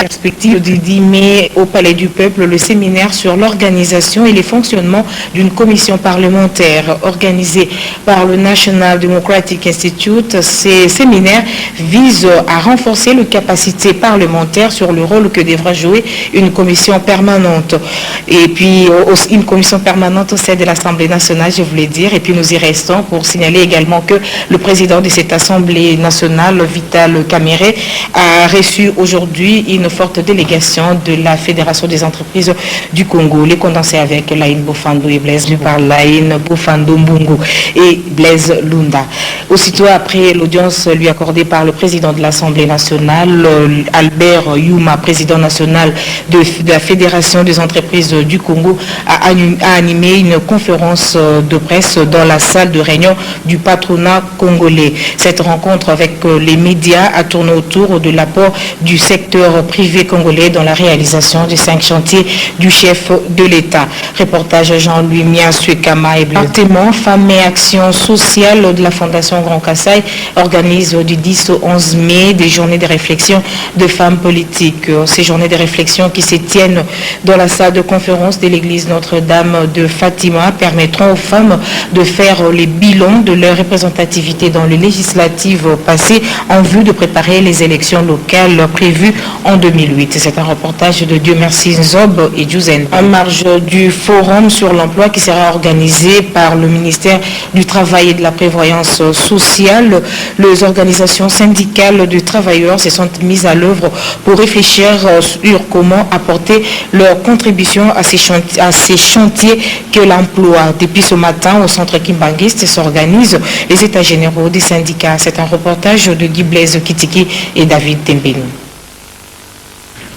perspective du 10 mai au Palais du Peuple le séminaire sur l'organisation et les fonctionnements d'une commission parlementaire organisée par le National Democratic Institute. Ces séminaires visent à renforcer les capacités parlementaires sur le rôle que devra jouer une commission permanente. Et puis une commission permanente au sein de l'Assemblée nationale, je voulais dire. Et puis nous y restons pour signaler également que le président de cette Assemblée nationale, Vital Kamerhe, a reçu aujourd'hui une forte délégation de la Fédération des entreprises du Congo. Les condensés avec Laïn Bofando et Blaise par Laïn Bofando Mbungu et Blaise Lunda. Aussitôt après l'audience lui accordée par le président de l'Assemblée nationale, Albert Youma, président national de la Fédération des entreprises du Congo, a animé une conférence de presse dans la salle de réunion du patronat congolais. Cette rencontre avec les médias a tourné autour de l'apport du secteur privé congolais dans la réalisation des 5 chantiers du chef de l'État. Reportage Jean-Louis Miasuekama et Blanc. Femmes et Action sociale de la Fondation Grand Kassai organise du 10 au 11 mai des journées de réflexion de femmes politiques. Ces journées de réflexion qui se tiennent dans la salle de conférence de l'église Notre-Dame de Fatima permettront aux femmes de faire les bilans de leur représentativité dans les législatives passées en vue de préparer les élections locales prévues en 2008. C'est un reportage de Dieu Merci Nzob et Djouzen. En marge du forum sur l'emploi qui sera organisé par le ministère du Travail et de la Prévoyance sociale, les organisations syndicales de travailleurs se sont mises à l'œuvre pour réfléchir sur comment apporter leur contribution à ces chantiers que l'emploi. Depuis ce matin, au centre Kimbanguiste s'organisent les états généraux des syndicats. C'est un reportage de Guy Blaise Kitiki et David Tembeni.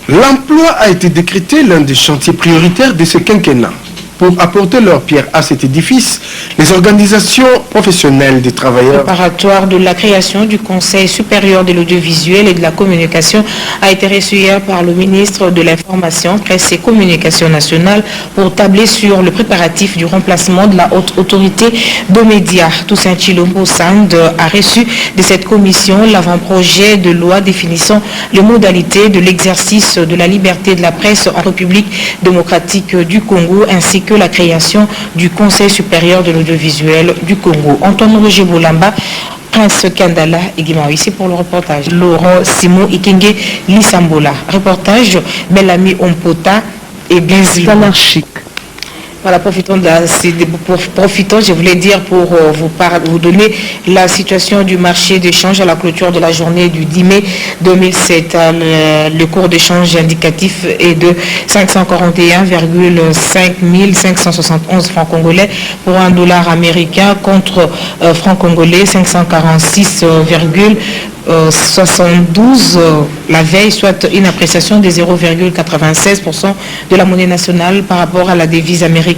L'emploi a été décrété l'un des chantiers prioritaires de ce quinquennat. Pour apporter leur pierre à cet édifice, les organisations professionnelles des travailleurs préparatoire de la création du Conseil supérieur de l'audiovisuel et de la communication a été reçu hier par le ministre de l'Information, Presse et Communication nationale pour tabler sur le préparatif du remplacement de la haute autorité de médias. Toussaint Chilombo Sand a reçu de cette commission l'avant-projet de loi définissant les modalités de l'exercice de la liberté de la presse en République démocratique du Congo ainsi que la création du Conseil supérieur de l'audiovisuel du Congo. Antoine Roger Boulamba, Prince Kandala et Guimau, ici pour le reportage. Laurent Simon Ikenge Lissambola. Reportage Bellamy Ompota et Blaise anarchique. Voilà, profitons, je voulais dire, pour vous donner la situation du marché d'échange à la clôture de la journée du 10 mai 2007. Le cours d'échange indicatif est de 541,5 571 francs congolais pour un dollar américain contre francs congolais 546,72 la veille, soit une appréciation de 0,96% de la monnaie nationale par rapport à la devise américaine.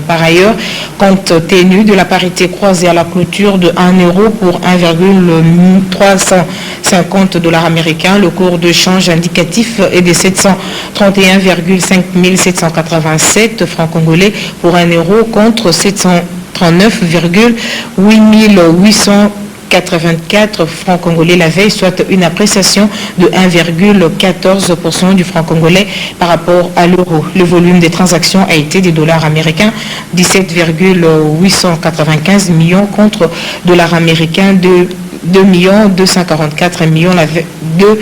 Par ailleurs, compte tenu de la parité croisée à la clôture de 1 euro pour 1,350 $ américains, le cours de change indicatif est de 731,5 787 francs congolais pour 1 euro contre 739,8 884 francs congolais la veille, soit une appréciation de 1,14% du franc congolais par rapport à l'euro. Le volume des transactions a été des dollars américains 17,895 millions contre dollars américains de 2 244 millions la veille, 2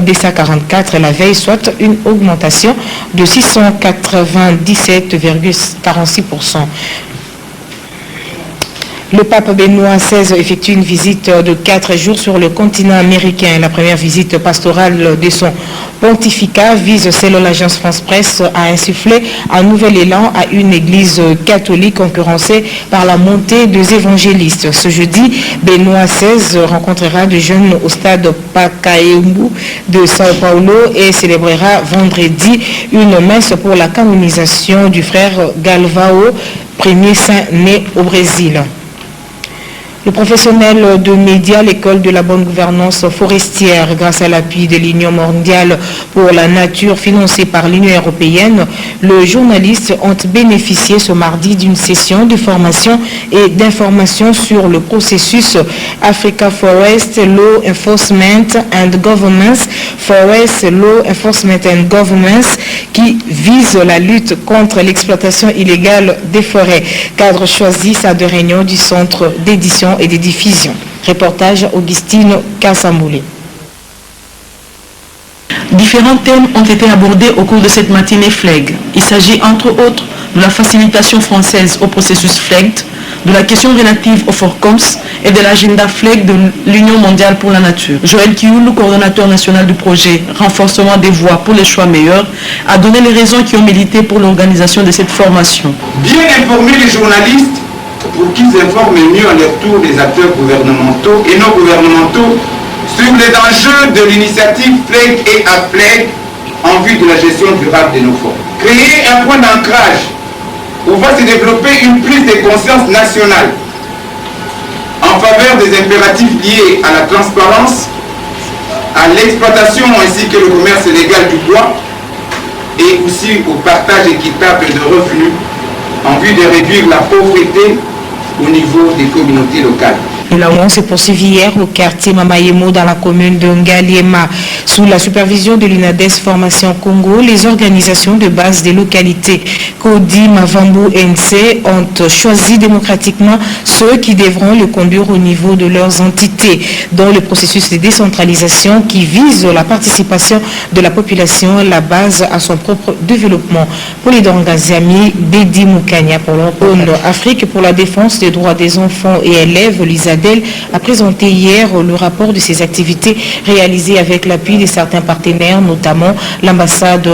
244 la veille, soit une augmentation de 697,46%. Le pape Benoît XVI effectue une visite de 4 jours sur le continent américain. La première visite pastorale de son pontificat vise, selon l'agence France Presse, à insuffler un nouvel élan à une église catholique concurrencée par la montée des évangélistes. Ce jeudi, Benoît XVI rencontrera des jeunes au stade Pacaembu de Sao Paulo et célébrera vendredi une messe pour la canonisation du frère Galvao, premier saint né au Brésil. Le professionnel de médias, l'école de la bonne gouvernance forestière, grâce à l'appui de l'Union mondiale pour la nature financée par l'Union européenne, les journalistes ont bénéficié ce mardi d'une session de formation et d'information sur le processus Africa Forest Law Enforcement and Governance, Forest Law Enforcement and Governance, qui vise la lutte contre l'exploitation illégale des forêts. Cadre choisi à de réunions du centre d'édition et des diffusions. Reportage Augustine Kassamboulé. Différents thèmes ont été abordés au cours de cette matinée FLEG. Il s'agit entre autres de la facilitation française au processus FLEG, de la question relative au FORCOMS et de l'agenda FLEG de l'Union mondiale pour la nature. Joël Kioulou, coordonnateur national du projet Renforcement des voix pour les choix meilleurs, a donné les raisons qui ont milité pour l'organisation de cette formation. Bien informer les journalistes pour qu'ils informent mieux à leur tour les acteurs gouvernementaux et non gouvernementaux sur les enjeux de l'initiative FLEG et AFLEG en vue de la gestion durable de nos forêts. Créer un point d'ancrage où va se développer une prise de conscience nationale en faveur des impératifs liés à la transparence, à l'exploitation ainsi que le commerce légal du bois et aussi au partage équitable de revenus en vue de réduire la pauvreté au niveau des communautés locales. La réunion s'est poursuivie hier au quartier Mamayemo dans la commune de Ngaliema. Sous la supervision de l'UNADES Formation Congo, les organisations de base des localités Kodi, Mavambu et NC ont choisi démocratiquement ceux qui devront le conduire au niveau de leurs entités dans le processus de décentralisation qui vise la participation de la population, la base à son propre développement. Pour les Dangaziami, Bédi Moukania pour l'ONU Afrique pour la défense des droits des enfants et élèves, l'ISADEL, a présenté hier le rapport de ses activités réalisées avec l'appui de certains partenaires, notamment l'ambassade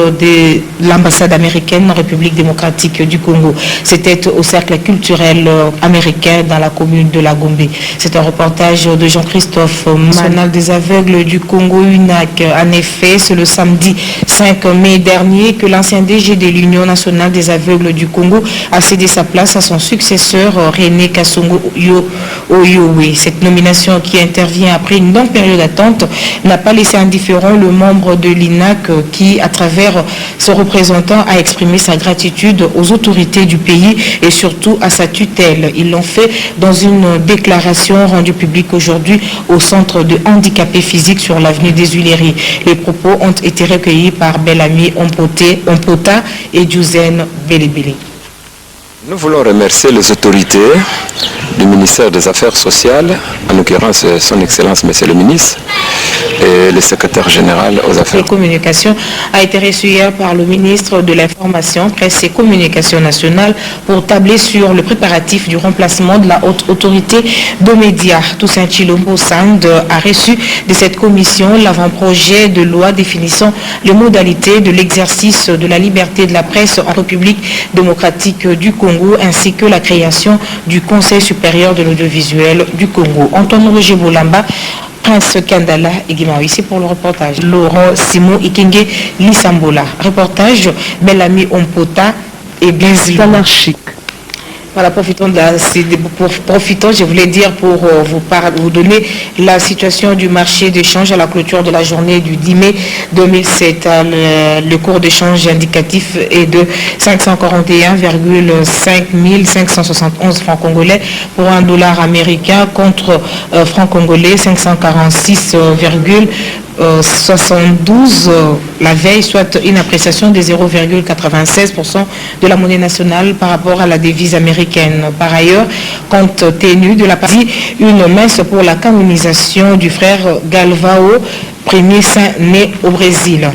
américaine en République démocratique du Congo. C'était au cercle culturel américain dans la commune de la Gombe. C'est un reportage de Jean-Christophe National des aveugles du Congo, UNAC. En effet, c'est le samedi 5 mai dernier que l'ancien DG de l'Union nationale des aveugles du Congo a cédé sa place à son successeur René Kassongo Oyo. Cette nomination qui intervient après une longue période d'attente n'a pas laissé indifférent le membre de l'INAC qui, à travers son représentant, a exprimé sa gratitude aux autorités du pays et surtout à sa tutelle. Ils l'ont fait dans une déclaration rendue publique aujourd'hui au centre de handicapés physiques sur l'avenue des Huileries. Les propos ont été recueillis par Bellamy Ompota et Djouzen Belebele. Nous voulons remercier les autorités du ministère des Affaires sociales, en l'occurrence son Excellence Monsieur le ministre, et le secrétaire général aux Affaires. La communication a été reçue hier par le ministre de l'Information, Presse et Communication nationale pour tabler sur le préparatif du remplacement de la haute autorité de médias. Toussaint Chilombo Sand a reçu de cette commission l'avant-projet de loi définissant les modalités de l'exercice de la liberté de la presse en République démocratique du Congo ainsi que la création du Conseil supérieur de l'audiovisuel du Congo. Antoine Roger Boulamba, Prince Kandala et Guimaoui, c'est pour le reportage. Laurent Simon Ikenge Lissambola. Reportage Bellamy Ompota et Blaise Anarchique. Voilà, profitons, je voulais dire, pour vous donner la situation du marché d'échange à la clôture de la journée du 10 mai 2007. Le cours d'échange indicatif est de 541,5 571 francs congolais pour un dollar américain contre francs congolais 546,72 la veille, soit une appréciation de 0,96% de la monnaie nationale par rapport à la devise américaine. Par ailleurs, compte tenu de la partie, une messe pour la canonisation du frère Galvao, premier saint né au Brésil.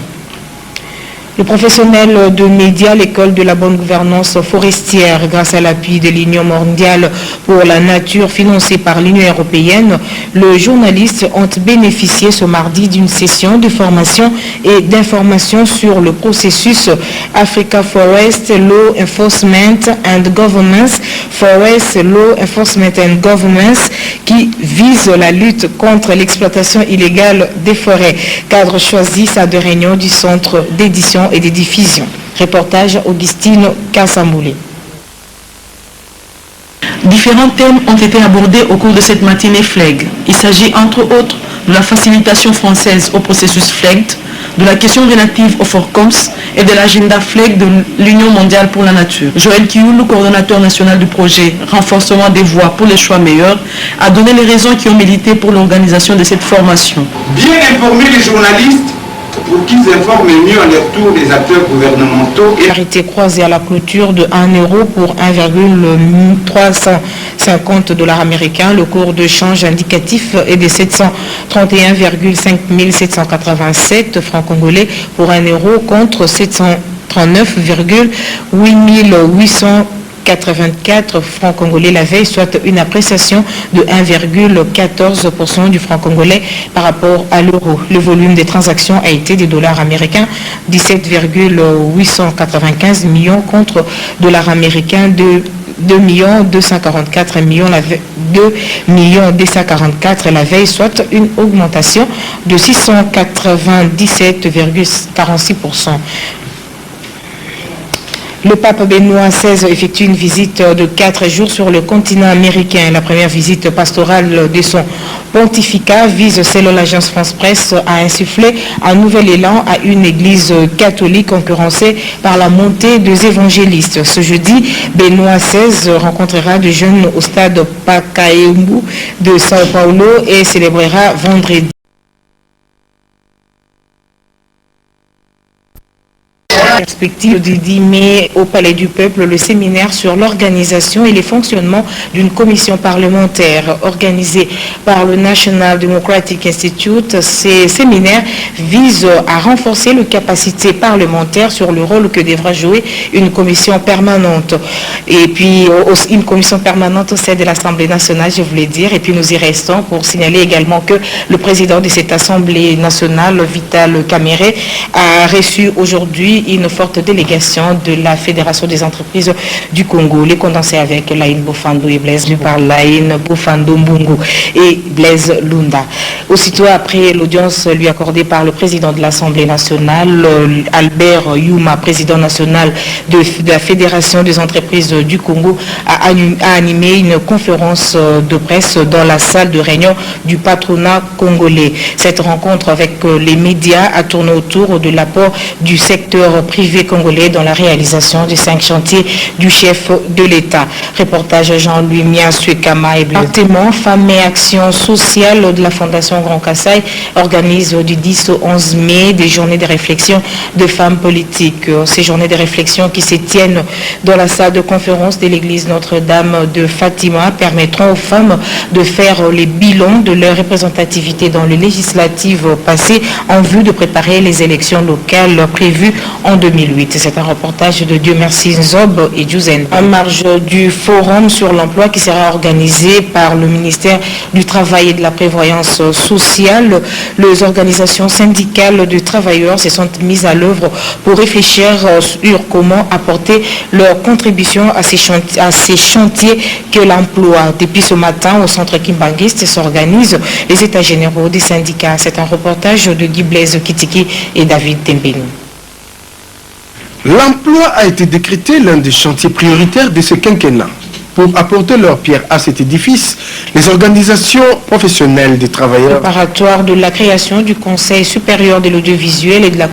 Le professionnel de médias, l'école de la bonne gouvernance forestière, grâce à l'appui de l'Union mondiale pour la nature financée par l'Union européenne, les journalistes ont bénéficié ce mardi d'une session de formation et d'information sur le processus Africa Forest Law Enforcement and Governance, Forest Law Enforcement and Governance, qui vise la lutte contre l'exploitation illégale des forêts. Cadre choisi à de réunions du centre d'édition et des diffusions. Reportage Augustine Kassamboulé. Différents thèmes ont été abordés au cours de cette matinée FLEG. Il s'agit entre autres de la facilitation française au processus FLEGT, de la question relative au FORCOMS et de l'agenda FLEG de l'Union mondiale pour la nature. Joël Kioulou, coordonnateur national du projet Renforcement des voies pour les choix meilleurs, a donné les raisons qui ont milité pour l'organisation de cette formation. Bien informer les journalistes pour qu'ils informent mieux à leur tour les acteurs gouvernementaux. Parité croisée à la clôture de 1 euro pour 1,350 $ américains. Le cours de change indicatif est de 731,5 787 francs congolais pour 1 euro contre 739,8 884 francs congolais la veille, soit une appréciation de 1,14% du franc congolais par rapport à l'euro. Le volume des transactions a été des dollars américains 17,895 millions contre dollars américains de 2 244 millions la veille, 2 244 la veille, soit une augmentation de 697,46%. Le pape Benoît XVI effectue une visite de 4 jours sur le continent américain. La première visite pastorale de son pontificat vise, selon l'agence France Presse, à insuffler un nouvel élan à une église catholique concurrencée par la montée des évangélistes. Ce jeudi, Benoît XVI rencontrera des jeunes au stade Pacaembu de Sao Paulo et célébrera vendredi. Perspective du 10 mai au Palais du Peuple, le séminaire sur l'organisation et les fonctionnements d'une commission parlementaire organisée par le National Democratic Institute. Ces séminaires visent à renforcer les capacités parlementaires sur le rôle que devra jouer une commission permanente. Et puis, une commission permanente au sein de l'Assemblée nationale, je voulais dire. Et puis, nous y restons pour signaler également que le président de cette Assemblée nationale, Vital Kamerhe, a reçu aujourd'hui une forte délégation de la Fédération des entreprises du Congo. Les condensés avec Laïn Bofando et Blaise, par Laïn Bofando Mbungu et Blaise Lunda. Aussitôt après l'audience lui accordée par le président de l'Assemblée nationale, Albert Youma, président national de la Fédération des entreprises du Congo, a animé une conférence de presse dans la salle de réunion du patronat congolais. Cette rencontre avec les médias a tourné autour de l'apport du secteur privé congolais dans la réalisation des 5 chantiers du chef de l'État. Reportage Jean-Louis Miasuekama et Département Femmes et Action Sociale de la Fondation Grand Kassai organise du 10 au 11 mai des journées de réflexion de femmes politiques. Ces journées de réflexion qui se tiennent dans la salle de conférence de l'église Notre-Dame de Fatima permettront aux femmes de faire les bilans de leur représentativité dans les législatives passées en vue de préparer les élections locales prévues en 2008. C'est un reportage de Dieu Merci Nzob et Djouzen. En marge du forum sur l'emploi qui sera organisé par le ministère du Travail et de la Prévoyance sociale, les organisations syndicales de travailleurs se sont mises à l'œuvre pour réfléchir sur comment apporter leur contribution à ces chantiers que l'emploi. Depuis ce matin, au centre Kimbanguiste s'organisent les états généraux des syndicats. C'est un reportage de Guy Blaise Kitiki et David Tembeni. L'emploi a été décrété l'un des chantiers prioritaires de ce quinquennat. Pour apporter leur pierre à cet édifice, les organisations professionnelles des travailleurs préparatoire de la création du Conseil supérieur de l'audiovisuel et de la